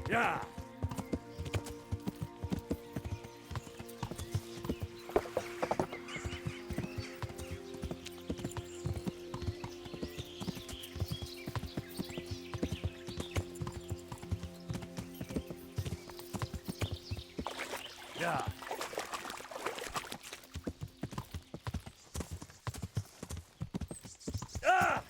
Yeah. Yeah. Ah!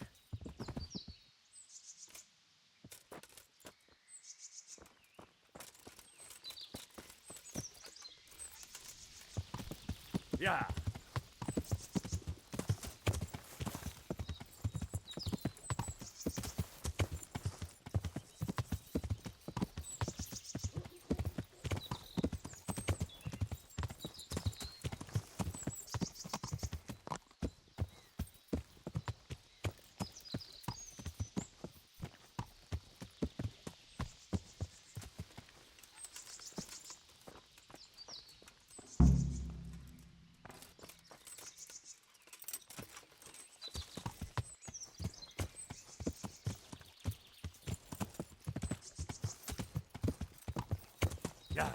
Yeah. Yeah.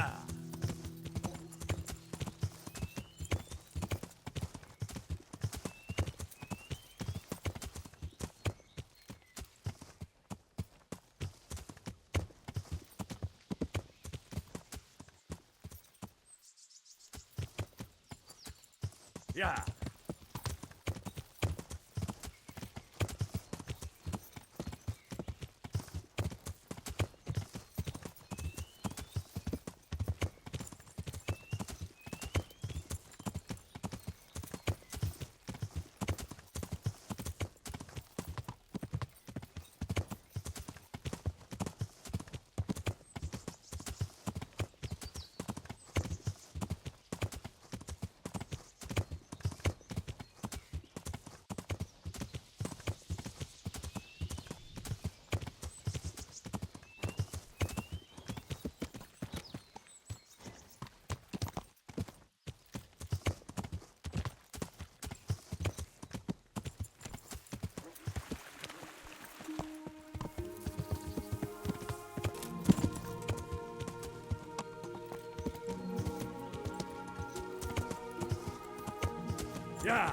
Yeah. Yeah. Yeah.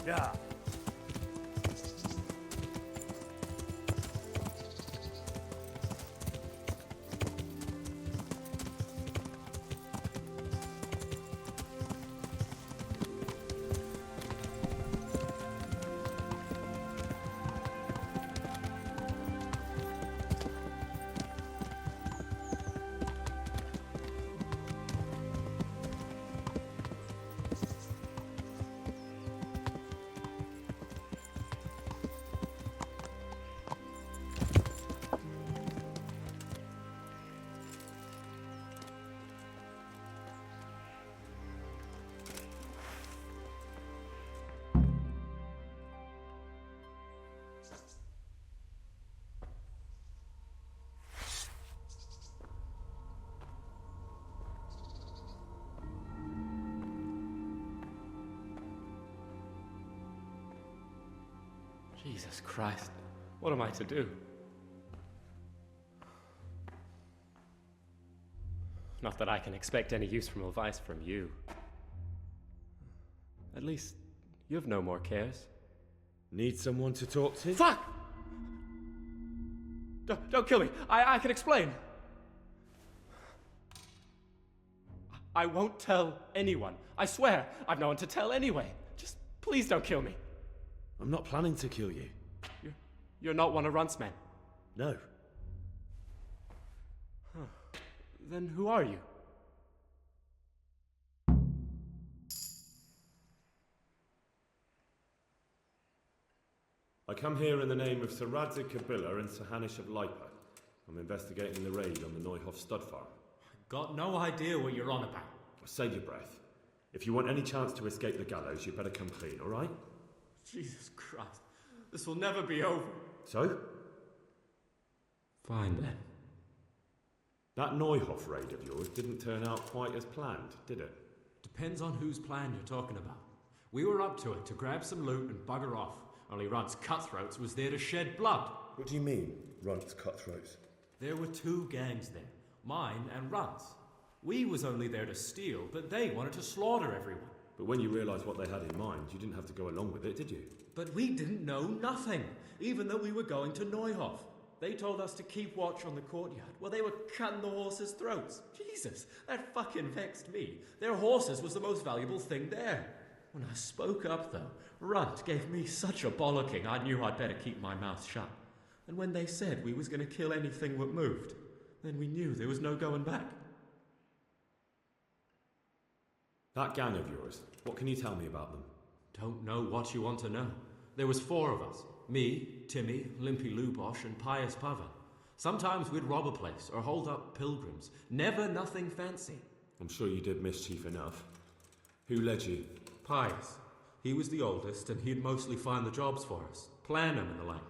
Yeah. Jesus Christ, what am I to do? Not that I can expect any useful advice from you. At least, you have no more cares. Need someone to talk to? Fuck! Don't kill me. I can explain. I won't tell anyone. I swear, I've no one to tell anyway. Just please don't kill me. I'm not planning to kill you. You're not one of Runt's men? No. Huh. Then who are you? I come here in the name of Sir Radzig Kabila and Sir Hanish of Lipa. I'm investigating the raid on the Neuhof stud farm. Got no idea what you're on about. Save your breath. If you want any chance to escape the gallows, you better come clean, alright? Jesus Christ. This will never be over. So? Fine then. That Neuhof raid of yours didn't turn out quite as planned, did it? Depends on whose plan you're talking about. We were up to it to grab some loot and bugger off. Only Runt's cutthroats was there to shed blood. What do you mean, Runt's cutthroats? There were two gangs there, mine and Runt's. We was only there to steal, but they wanted to slaughter everyone. But when you realised what they had in mind, you didn't have to go along with it, did you? But we didn't know nothing, even though we were going to Neuhof. They told us to keep watch on the courtyard while they were cutting the horses' throats. Jesus, that fucking vexed me. Their horses was the most valuable thing there. When I spoke up, though, Runt gave me such a bollocking I knew I'd better keep my mouth shut. And when they said we was going to kill anything that moved, then we knew there was no going back. That gang of yours, what can you tell me about them? Don't know what you want to know. There was four of us. Me, Timmy, Limpy Lubosh, and Pius Pava. Sometimes we'd rob a place or hold up pilgrims. Never nothing fancy. I'm sure you did mischief enough. Who led you? Pius. He was the oldest, and he'd mostly find the jobs for us. Plan them and the like.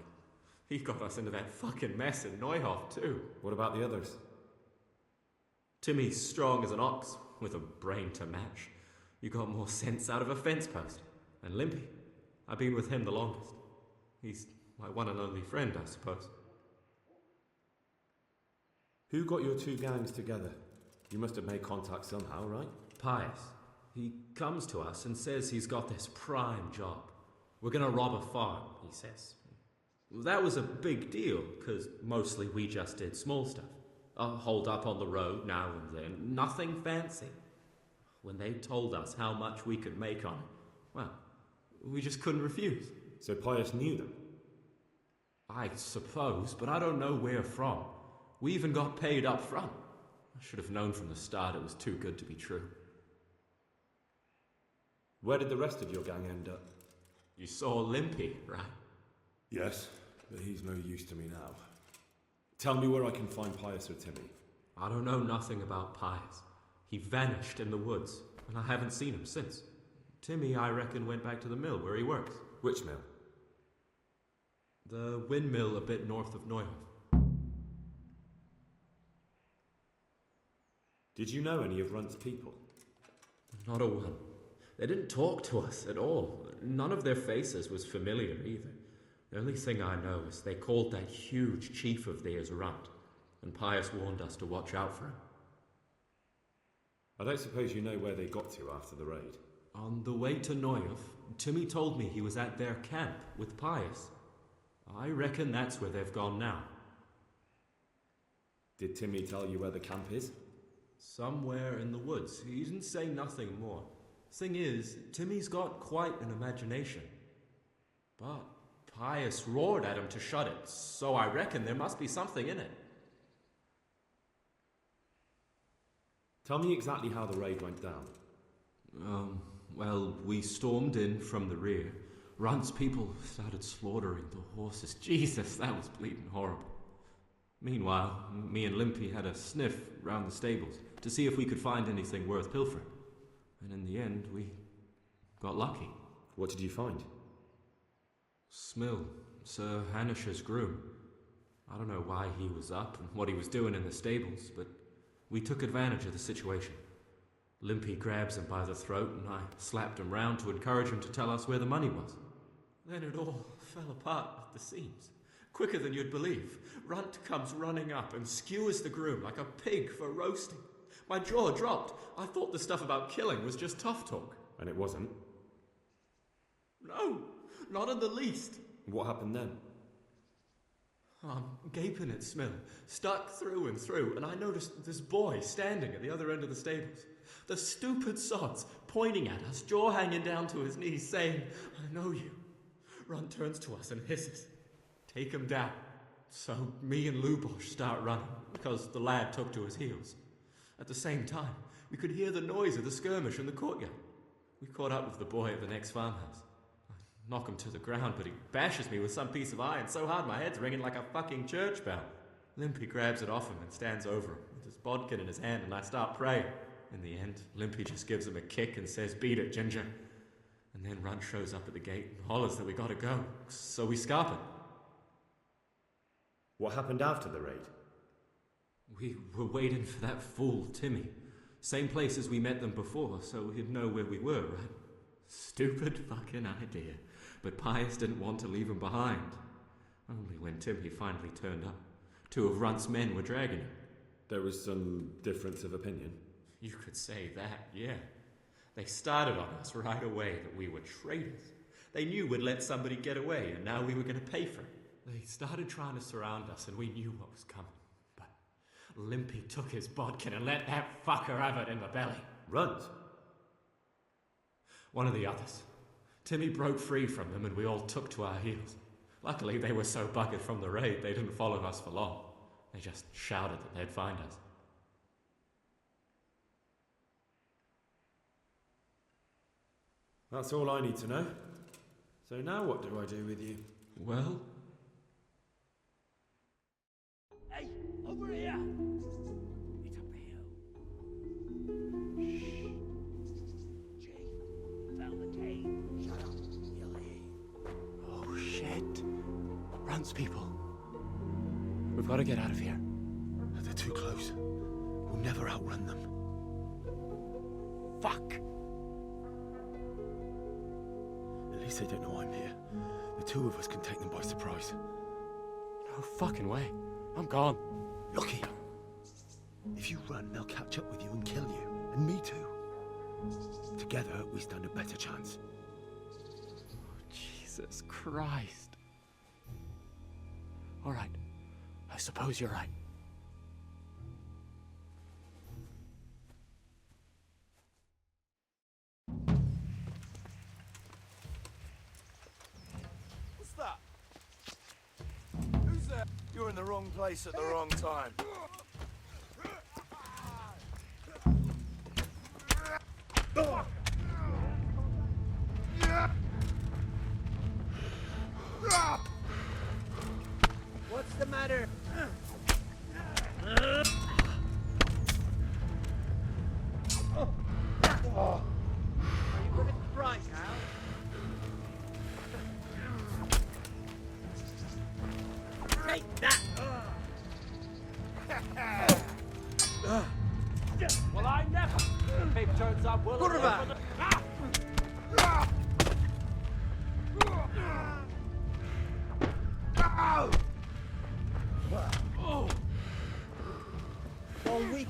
He got us into that fucking mess in Neuhof, too. What about the others? Timmy's strong as an ox, with a brain to match. You got more sense out of a fence post. And Limpy, I've been with him the longest. He's my one and only friend, I suppose. Who got your two gangs together? You must have made contact somehow, right? Pius. He comes to us and says he's got this prime job. We're gonna rob a farm, he says. That was a big deal, because mostly we just did small stuff. Hold up on the road now and then, nothing fancy. When they told us how much we could make on it, well, we just couldn't refuse. So Pius knew them? I suppose, but I don't know where from. We even got paid up front. I should have known from the start it was too good to be true. Where did the rest of your gang end up? You saw Limpy, right? Yes, but he's no use to me now. Tell me where I can find Pius or Timmy. I don't know nothing about Pius. He vanished in the woods, and I haven't seen him since. Timmy, I reckon, went back to the mill where he works. Which mill? The windmill a bit north of Neuhof. Did you know any of Runt's people? Not a one. They didn't talk to us at all. None of their faces was familiar either. The only thing I know is they called that huge chief of theirs Runt, and Pius warned us to watch out for him. I don't suppose you know where they got to after the raid? On the way to Neuhof, Timmy told me he was at their camp with Pius. I reckon that's where they've gone now. Did Timmy tell you where the camp is? Somewhere in the woods. He didn't say nothing more. Thing is, Timmy's got quite an imagination. But Pius roared at him to shut it, so I reckon there must be something in it. Tell me exactly how the raid went down. Well, we stormed in from the rear. Runt's people started slaughtering the horses. Jesus, that was bleeding horrible. Meanwhile, me and Limpy had a sniff round the stables to see if we could find anything worth pilfering. And in the end, we got lucky. What did you find? Smill, Sir Hanish's groom. I don't know why he was up and what he was doing in the stables, but we took advantage of the situation. Limpy grabs him by the throat and I slapped him round to encourage him to tell us where the money was. Then it all fell apart at the seams. Quicker than you'd believe. Runt comes running up and skewers the groom like a pig for roasting. My jaw dropped. I thought the stuff about killing was just tough talk. And it wasn't? No, not in the least. What happened then? I'm gaping at Smill, stuck through and through, and I noticed this boy standing at the other end of the stables. The stupid sods pointing at us, jaw hanging down to his knees, saying, "I know you." Runt turns to us and hisses, "Take him down." So me and Lubosh start running, because the lad took to his heels. At the same time, we could hear the noise of the skirmish in the courtyard. We caught up with the boy at the next farmhouse. I knock him to the ground, but he bashes me with some piece of iron so hard my head's ringing like a fucking church bell. Limpy grabs it off him and stands over him with his bodkin in his hand, and I start praying. In the end, Limpy just gives him a kick and says, "Beat it, Ginger." And then Runt shows up at the gate and hollers that we gotta go, so we scarp it. What happened after the raid? We were waiting for that fool, Timmy. Same place as we met them before, so he'd know where we were, right? Stupid fucking idea. But Pius didn't want to leave him behind. Only when Timmy finally turned up, 2 of Runt's men were dragging him. There was some difference of opinion. You could say that, yeah. They started on us right away that we were traitors. They knew we'd let somebody get away, and now we were going to pay for it. They started trying to surround us, and we knew what was coming. But Limpy took his bodkin and let that fucker have it in the belly. Runt? One of the others. Timmy broke free from them, and we all took to our heels. Luckily, they were so buggered from the raid, they didn't follow us for long. They just shouted that they'd find us. That's all I need to know. So now what do I do with you? Well, Hey, over here! It's up the hill. Shh. Jake, found the cave. Shut up, you'll leave. Oh, shit. Runt's people. We've got to get out of here. They're too close. We'll never outrun them. Fuck! At least they don't know I'm here. The 2 of us can take them by surprise. No fucking way. I'm gone. Look here. If you run, they'll catch up with you and kill you. And me too. Together, we stand a better chance. Jesus Christ. All right. I suppose you're right. What's that? Who's there? You're in the wrong place at the wrong time. What's the matter? Are you gonna cry now? Take that! Well, I never. Paper turns up. Will Put her back. All weak.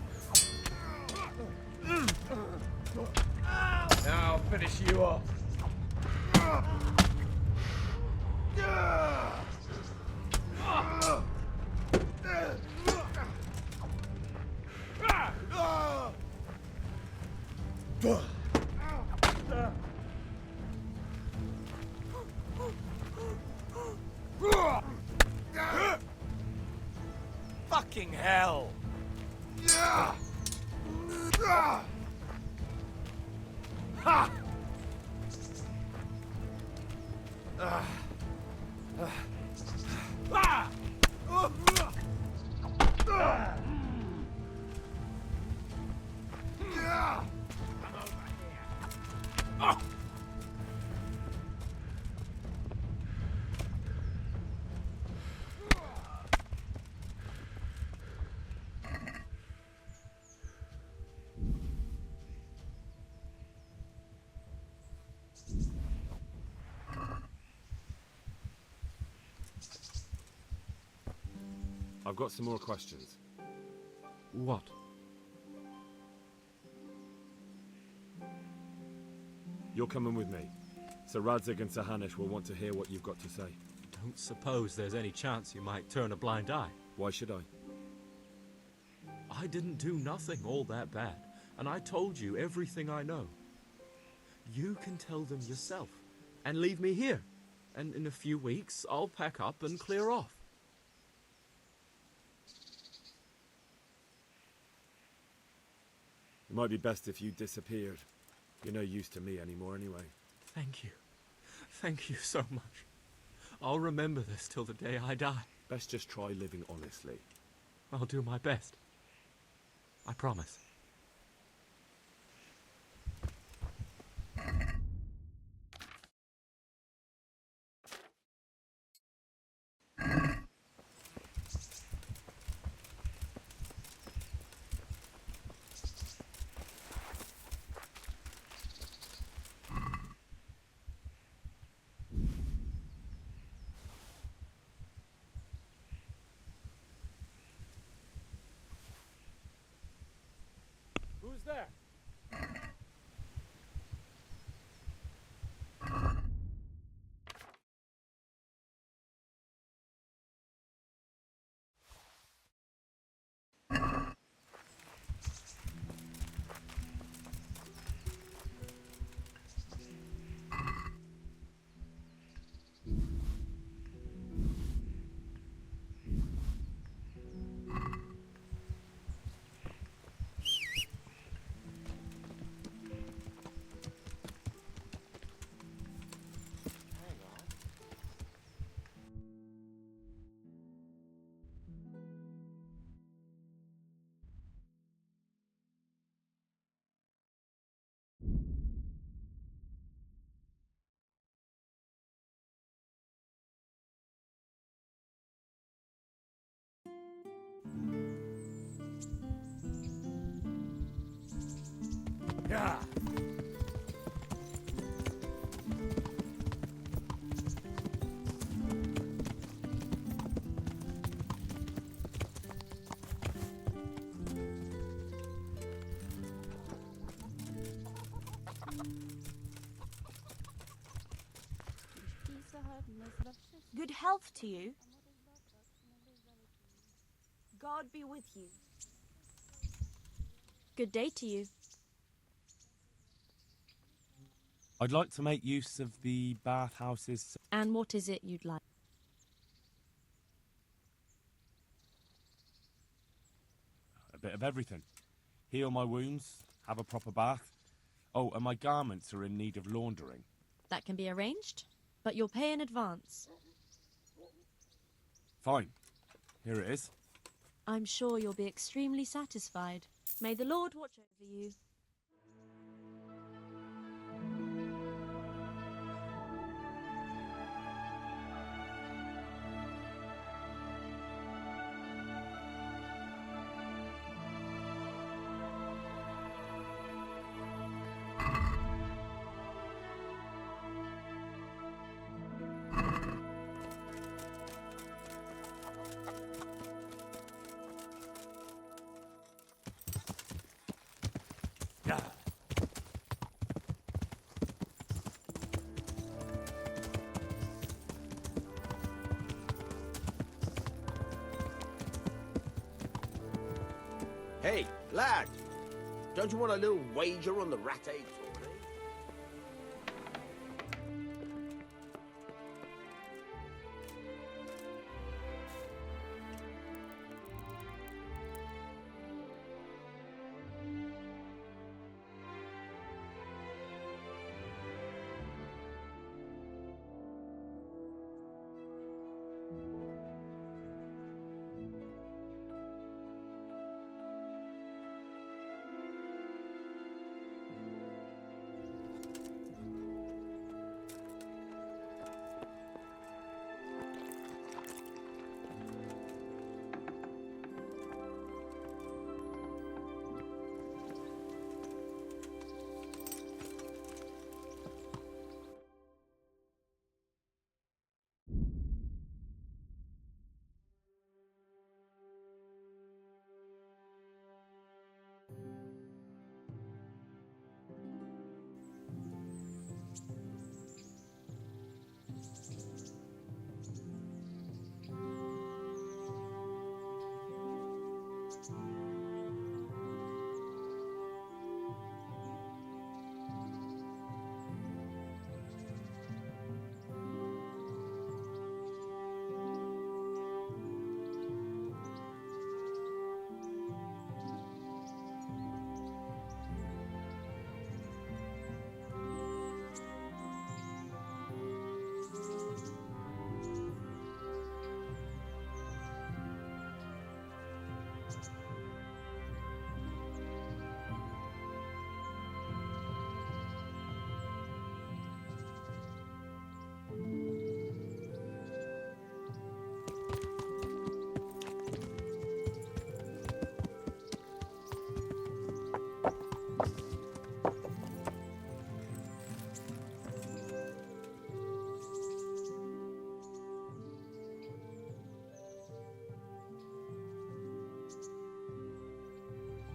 Now finish you off. Fucking hell! I've got some more questions. What? You're coming with me. Sir Radzig and Sir Hanush will want to hear what you've got to say. Don't suppose there's any chance you might turn a blind eye. Why should I? I didn't do nothing all that bad, and I told you everything I know. You can tell them yourself, and leave me here. And in a few weeks, I'll pack up and clear off. It might be best if you disappeared. You're no use to me anymore anyway. Thank you. Thank you so much. I'll remember this till the day I die. Best just try living honestly. I'll do my best. I promise. Who's there? Yeah. Good health to you. God be with you. Good day to you. I'd like to make use of the bathhouses. And what is it you'd like? A bit of everything. Heal my wounds, have a proper bath. Oh, and my garments are in need of laundering. That can be arranged, but you'll pay in advance. Fine. Here it is. I'm sure you'll be extremely satisfied. May the Lord watch over you. Hey, lad! Don't you want a little wager on the rat eggs, or eh?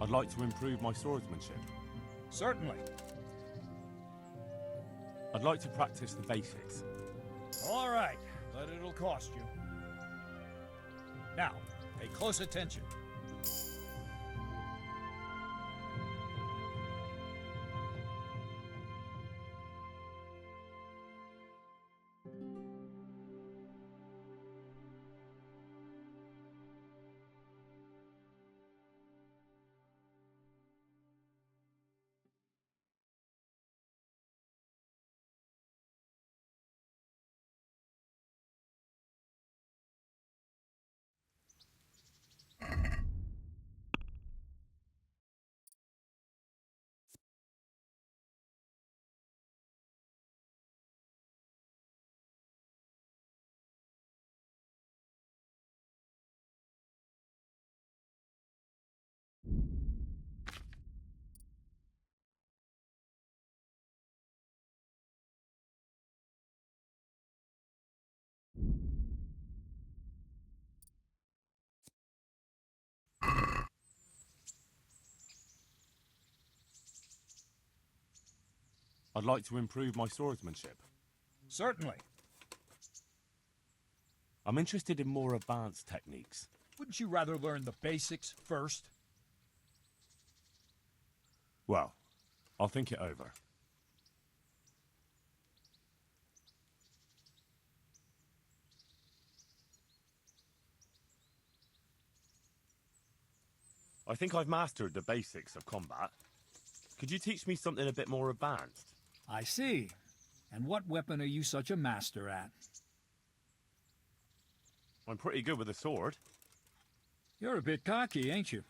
I'd like to improve my swordsmanship. Certainly. I'd like to practice the basics. All right, but it'll cost you. Now, pay close attention. I'd like to improve my swordsmanship. Certainly. I'm interested in more advanced techniques. Wouldn't you rather learn the basics first? Well, I'll think it over. I think I've mastered the basics of combat. Could you teach me something a bit more advanced? I see. And what weapon are you such a master at? I'm pretty good with a sword. You're a bit cocky, ain't you?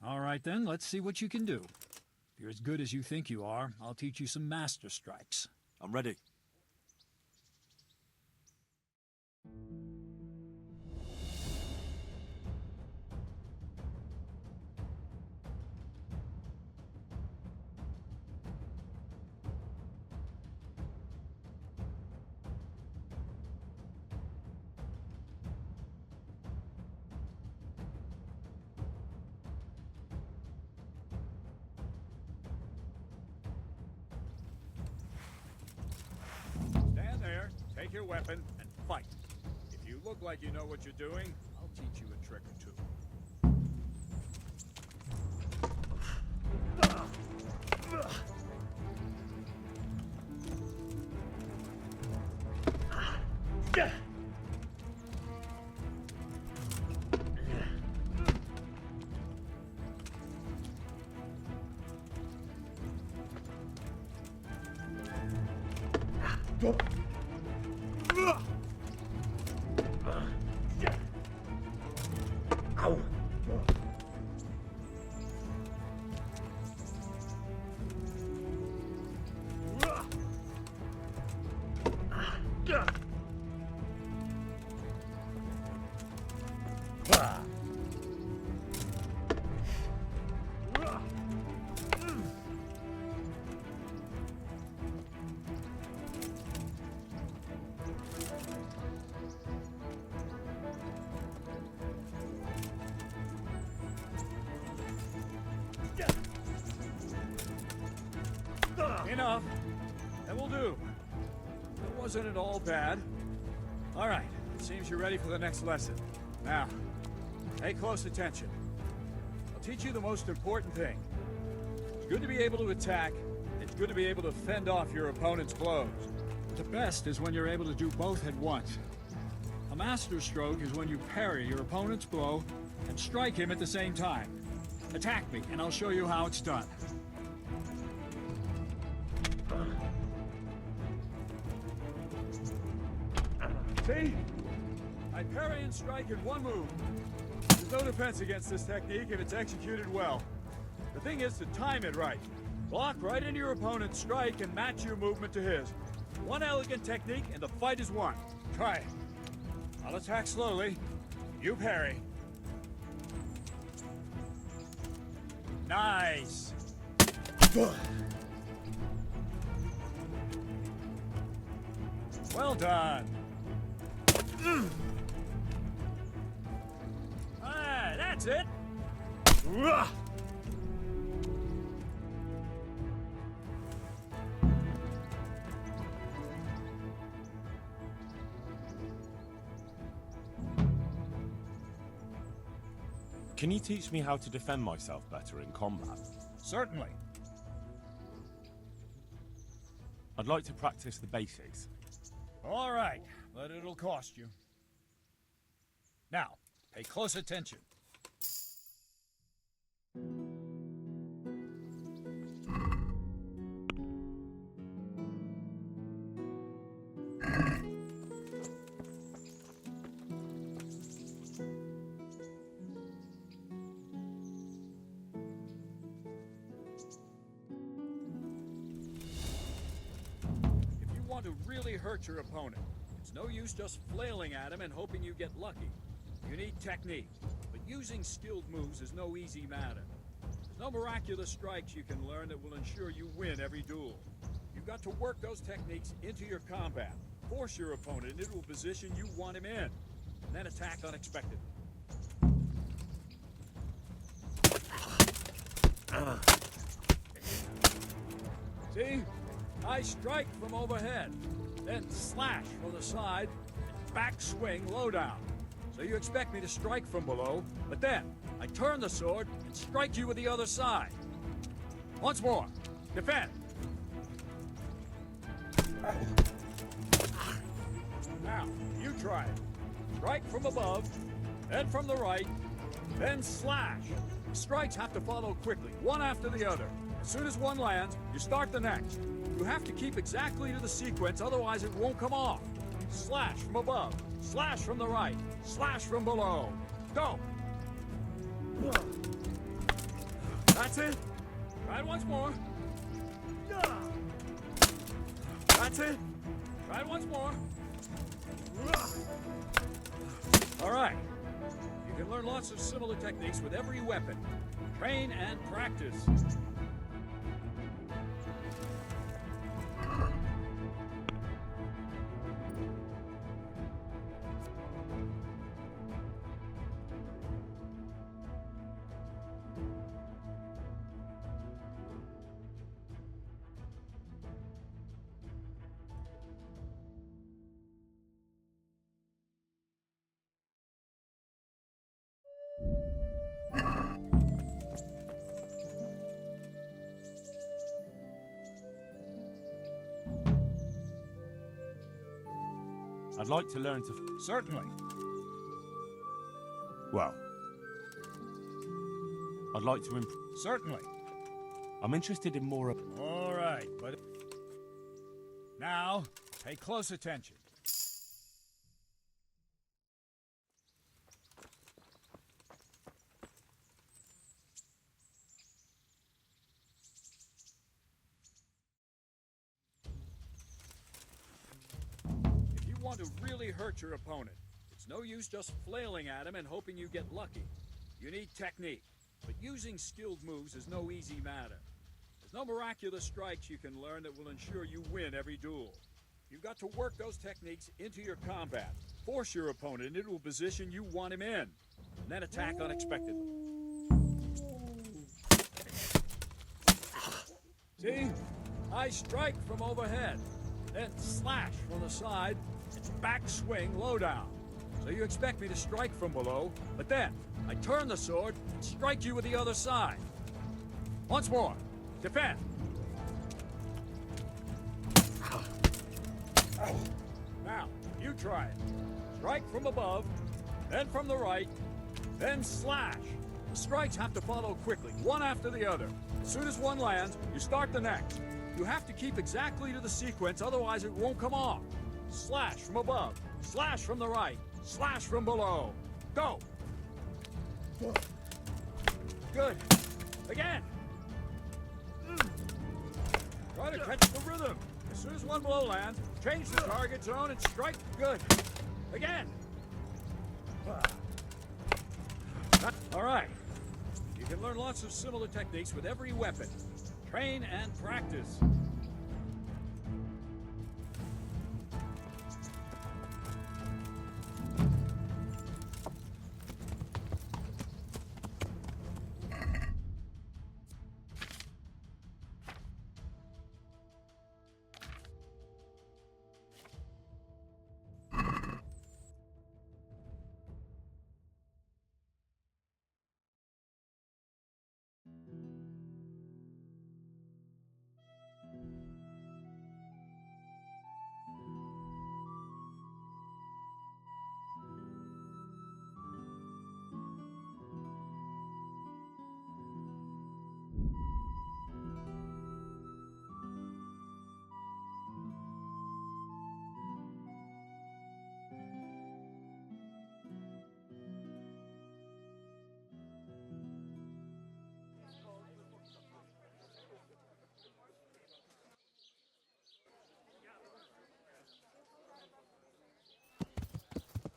All right then, let's see what you can do. If you're as good as you think you are, I'll teach you some master strikes. I'm ready. Stand there, take your weapon, and fight. If you look like you know what you're doing, I'll teach you a trick or two. Ow! Enough. That will do. That wasn't at all bad. All right. It seems you're ready for the next lesson. Now, pay close attention. I'll teach you the most important thing. It's good to be able to attack. It's good to be able to fend off your opponent's blows. But the best is when you're able to do both at once. A master stroke is when you parry your opponent's blow and strike him at the same time. Attack me, and I'll show you how it's done. See? I parry and strike in one move. There's no defense against this technique if it's executed well. The thing is to time it right. Block right into your opponent's strike and match your movement to his. One elegant technique and the fight is won. Try it. I'll attack slowly. You parry. Nice. Well done. Ah, that's it. Can you teach me how to defend myself better in combat? Certainly. I'd like to practice the basics. All right, but it'll cost you. Now, pay close attention. To really hurt your opponent, it's no use just flailing at him and hoping you get lucky. You need technique, but using skilled moves is no easy matter. There's no miraculous strikes you can learn that will ensure you win every duel. You've got to work those techniques into your combat, force your opponent into a position you want him in, and then attack unexpectedly. See? I strike from overhead, then slash from the side, and back swing low down. So you expect me to strike from below, but then I turn the sword and strike you with the other side. Once more, defend. Now, you try it. Strike from above, then from the right, then slash. Strikes have to follow quickly, one after the other. As soon as one lands, you start the next. You have to keep exactly to the sequence, otherwise it won't come off. Slash from above, slash from the right, slash from below. Go! That's it. Try it once more. That's it. Try it once more. All right. You can learn lots of similar techniques with every weapon. Train and practice. I'd like to learn to... Certainly. Well, I'd like to improve. Certainly. I'm interested in more... All right, but... Now, Pay close attention. If you want to really hurt your opponent, it's no use just flailing at him and hoping you get lucky. You need technique, but using skilled moves is no easy matter. There's no miraculous strikes you can learn that will ensure you win every duel. You've got to work those techniques into your combat, force your opponent into a position you want him in, and then attack unexpectedly. See? I strike from overhead, then slash from the side, and back swing low down. So you expect me to strike from below, but then I turn the sword and strike you with the other side. Once more. Defend. Now, you try it. Strike from above, then from the right, then slash. The strikes have to follow quickly, one after the other. As soon as one lands, you start the next. You have to keep exactly to the sequence, otherwise it won't come off. Slash from above, slash from the right, slash from below. Go! Good. Again! Try to catch the rhythm. As soon as one blow lands, change the target zone and strike. Good. Again. All right. You can learn lots of similar techniques with every weapon. Train and practice.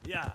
Yeah.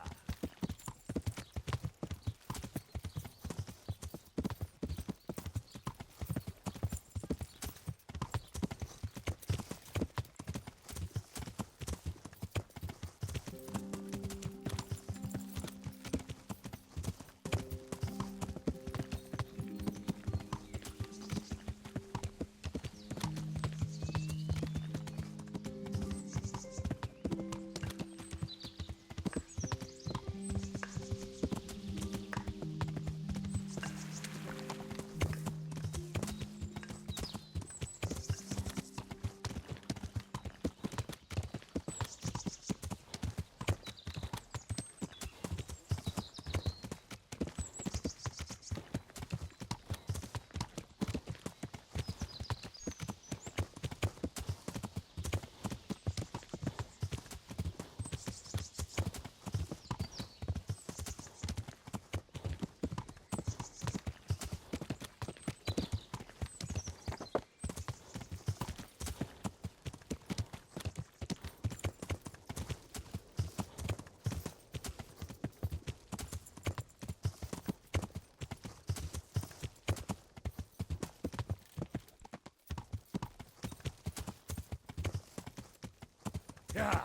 Yeah.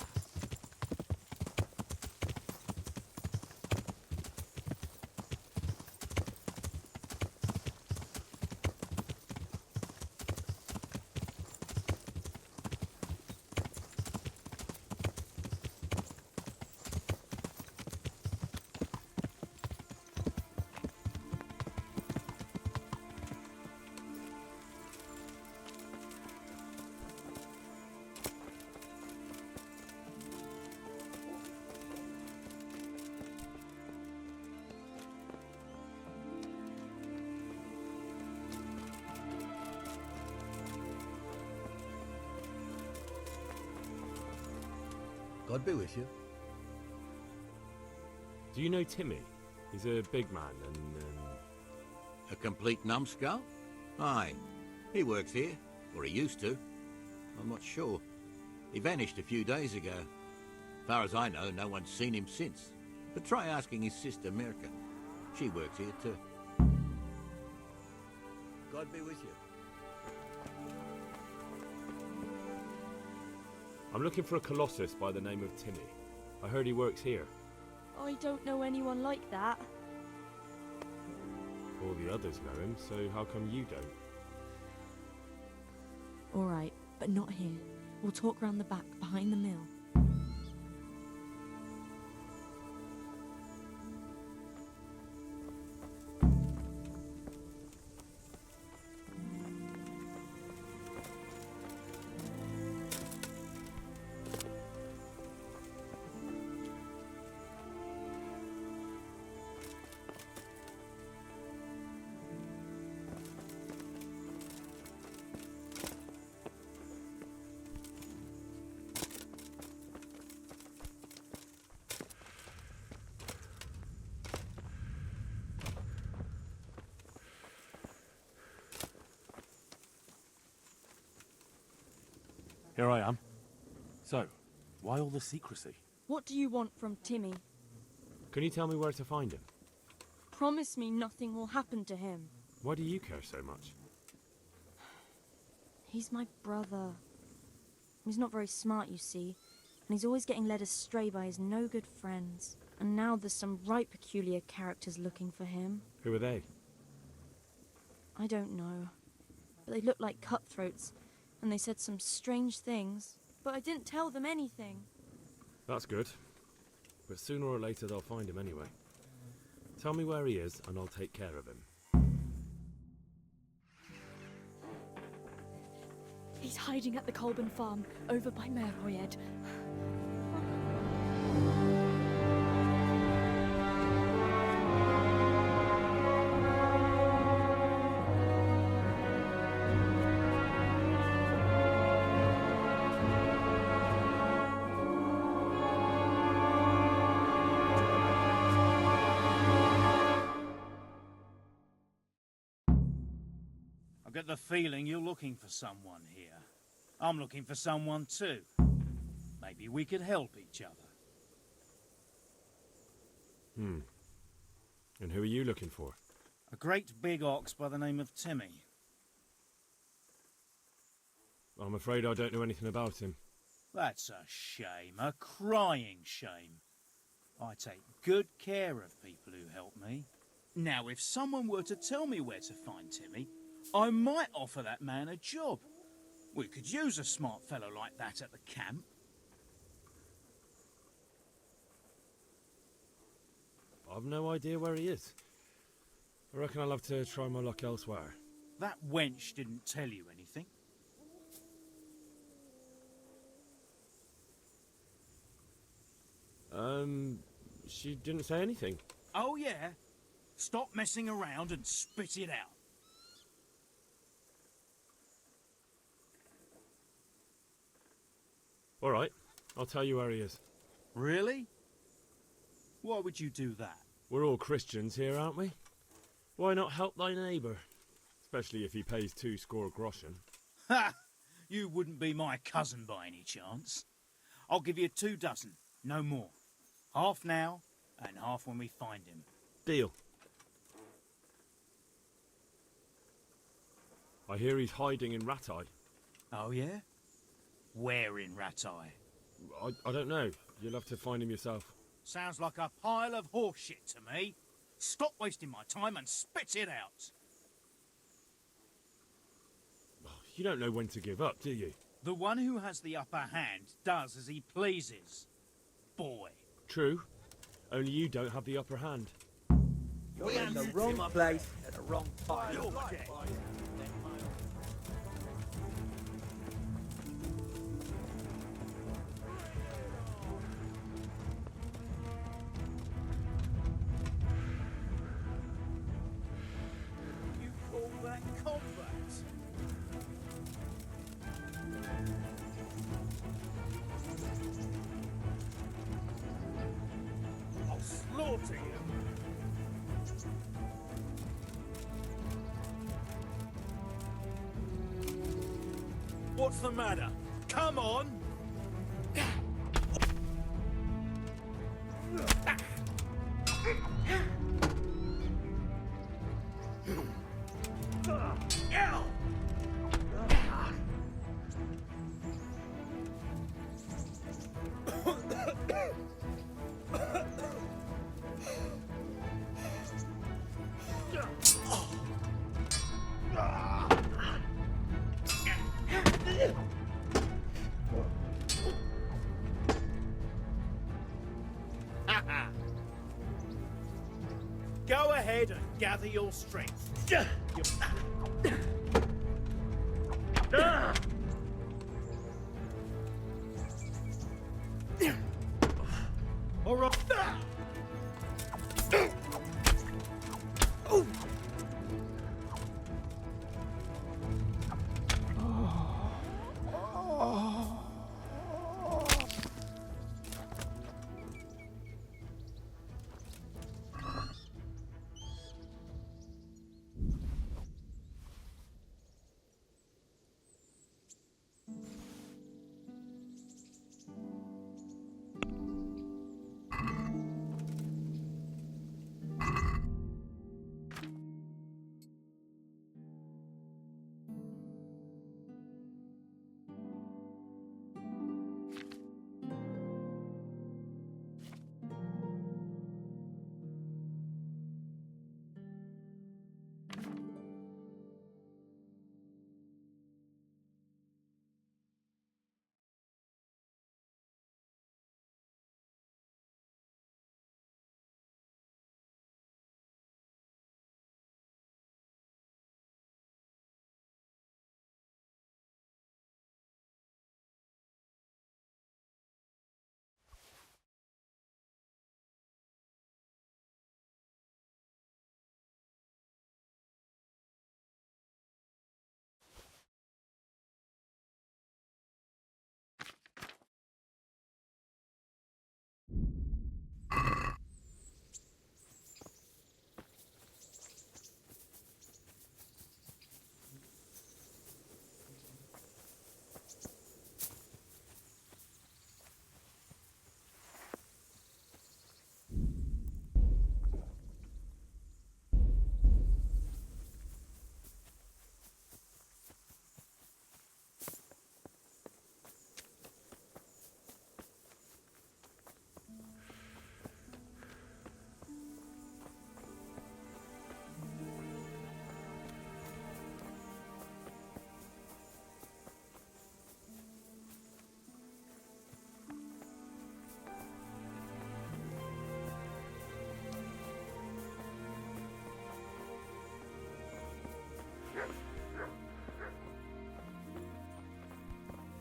God be with you. Do you know Timmy? He's a big man and, A complete numbskull? Aye. He works here. Or he used to. I'm not sure. He vanished a few days ago. Far as I know, no one's seen him since. But try asking his sister, Mirka. She works here too. God be with you. I'm looking for a colossus by the name of Timmy. I heard he works here. I don't know anyone like that. All the others know him, so how come you don't? All right, but not here. We'll talk round the back, behind the mill. Here I am. So, why all the secrecy? What do you want from Timmy? Can you tell me where to find him? Promise me nothing will happen to him. Why do you care so much? He's my brother. He's not very smart, you see, and he's always getting led astray by his no-good friends. And now there's some right peculiar characters looking for him. Who are they? I don't know, but they look like cutthroats, and they said some strange things, but I didn't tell them anything. That's good. But sooner or later they'll find him anyway. Tell me where he is and I'll take care of him. He's hiding at the Colburn farm, over by Merhoyed. I get the feeling you're looking for someone here. I'm looking for someone too. Maybe we could help each other. And who are you looking for? A great big ox by the name of Timmy. I'm afraid I don't know anything about him. That's a shame, a crying shame. I take good care of people who help me. Now, if someone were to tell me where to find Timmy, I might offer that man a job. We could use a smart fellow like that at the camp. I've no idea where he is. I reckon I'll have to try my luck elsewhere. That wench didn't tell you anything. She didn't say anything. Oh, yeah? Stop messing around and spit it out. All right, I'll tell you where he is. Really? Why would you do that? We're all Christians here, aren't we? Why not help thy neighbour? Especially if he pays 2 score groschen. Ha! You wouldn't be my cousin by any chance. I'll give you 2 dozen, no more. Half now, and half when we find him. Deal. I hear he's hiding in Ratai. Oh, yeah? Where in Ratai? I don't know. You'll have to find him yourself. Sounds like a pile of horseshit to me. Stop wasting my time and spit it out. You don't know when to give up, do you? The one who has the upper hand does as he pleases. Boy. True. Only you don't have the upper hand. You're in the wrong place at the wrong time. You call that combat? What's the matter? Come on! Go ahead and gather your strength. All right.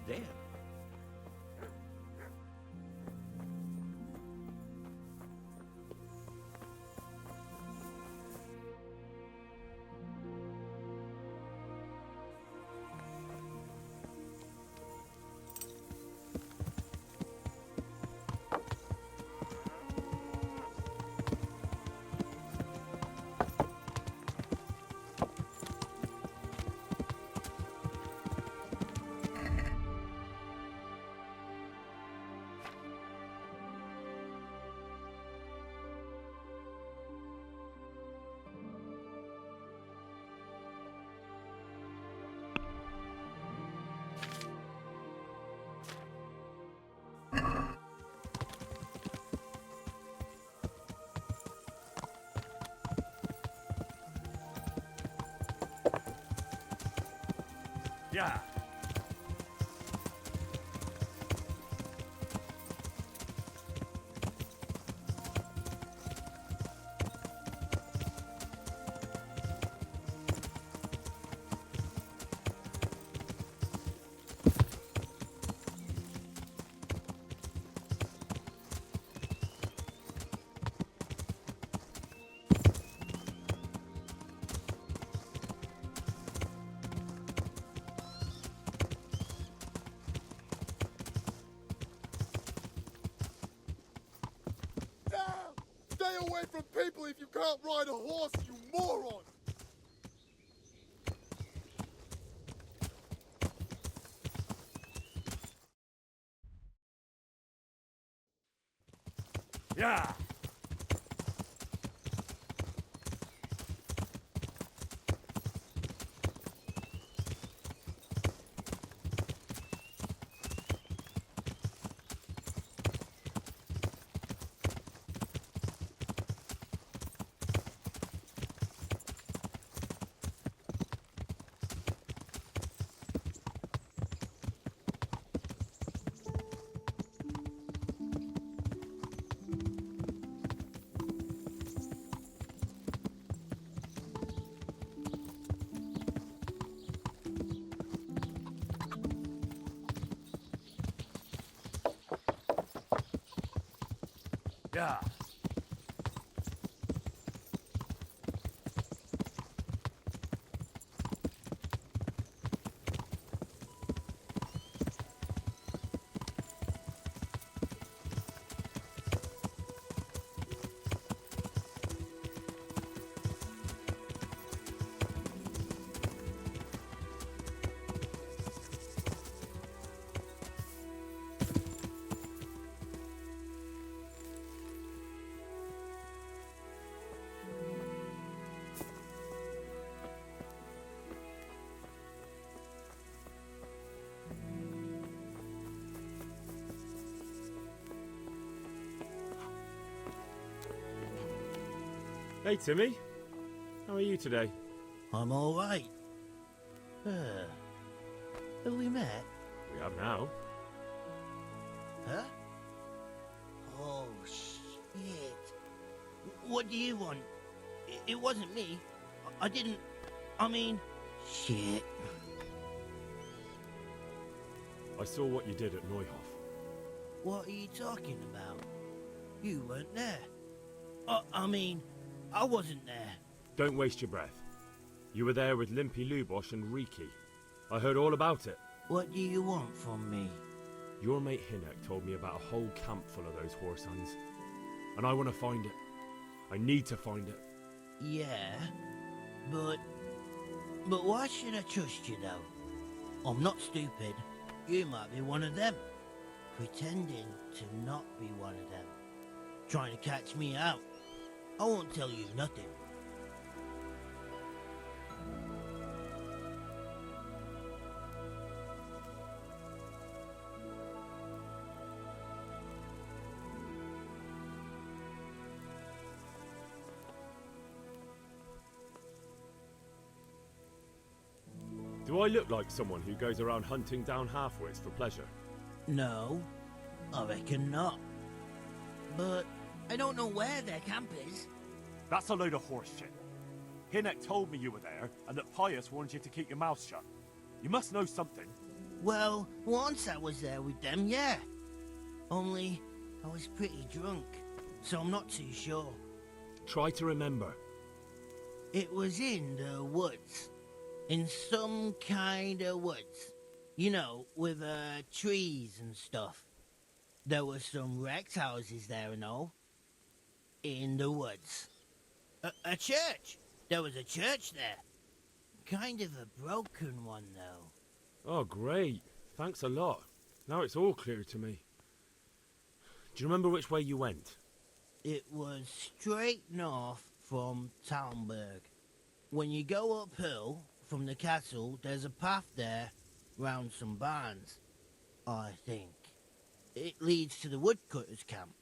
Damn. Yeah. Stay away from people if you can't ride a horse, you moron! Yeah. Yeah. Hey, Timmy. How are you today? I'm all right. Have we met? We have now. Huh? Oh, shit. What do you want? It wasn't me. I didn't... I mean... Shit. I saw what you did at Neuhof. What are you talking about? You weren't there. I mean, I wasn't there. Don't waste your breath. You were there with Limpy Lubosh and Riki. I heard all about it. What do you want from me? Your mate Hinek told me about a whole camp full of those horse huns. And I want to find it. I need to find it. Yeah, but why should I trust you, though? I'm not stupid. You might be one of them. Pretending to not be one of them. Trying to catch me out. I won't tell you nothing. Do I look like someone who goes around hunting down halfwits for pleasure? No, I reckon not. But I don't know where their camp is. That's a load of horse shit. Hinek told me you were there, and that Pius warned you to keep your mouth shut. You must know something. Well, once I was there with them, yeah. Only, I was pretty drunk, so I'm not too sure. Try to remember. It was in the woods. In some kind of woods. You know, with trees and stuff. There were some wrecked houses there and all. In the woods. A church! There was a church there. Kind of a broken one, though. Oh, great. Thanks a lot. Now it's all clear to me. Do you remember which way you went? It was straight north from Talmberg. When you go uphill from the castle, there's a path there round some barns, I think. It leads to the woodcutters' camp.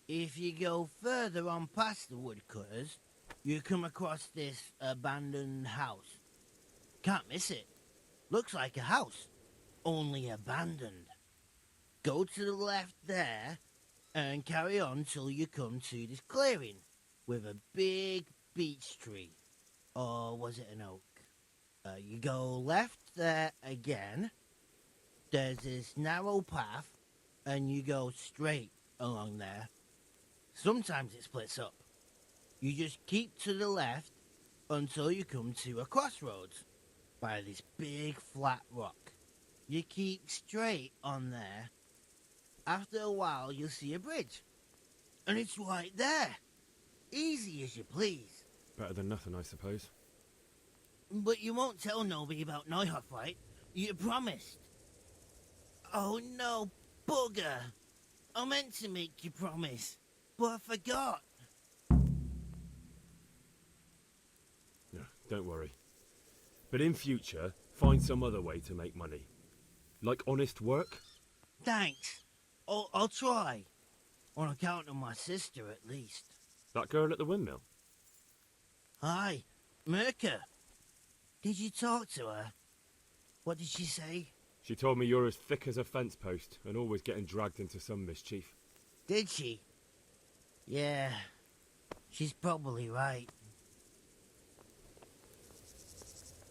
If you go further on past the woodcutters, you come across this abandoned house. Can't miss it. Looks like a house, only abandoned. Go to the left there and carry on till you come to this clearing with a big beech tree. Or was it an oak? You go left there again. There's this narrow path and you go straight along there. Sometimes it splits up. You just keep to the left until you come to a crossroads by this big flat rock. You keep straight on there. After a while you'll see a bridge. And it's right there. Easy as you please. Better than nothing, I suppose. But you won't tell nobody about Neuhof, right? You promised. Oh no, bugger. I meant to make you promise. But I forgot. No, don't worry. But in future, find some other way to make money. Like honest work? Thanks. I'll try. On account of my sister, at least. That girl at the windmill? Hi, Mirka. Did you talk to her? What did she say? She told me you're as thick as a fence post and always getting dragged into some mischief. Did she? Yeah, she's probably right.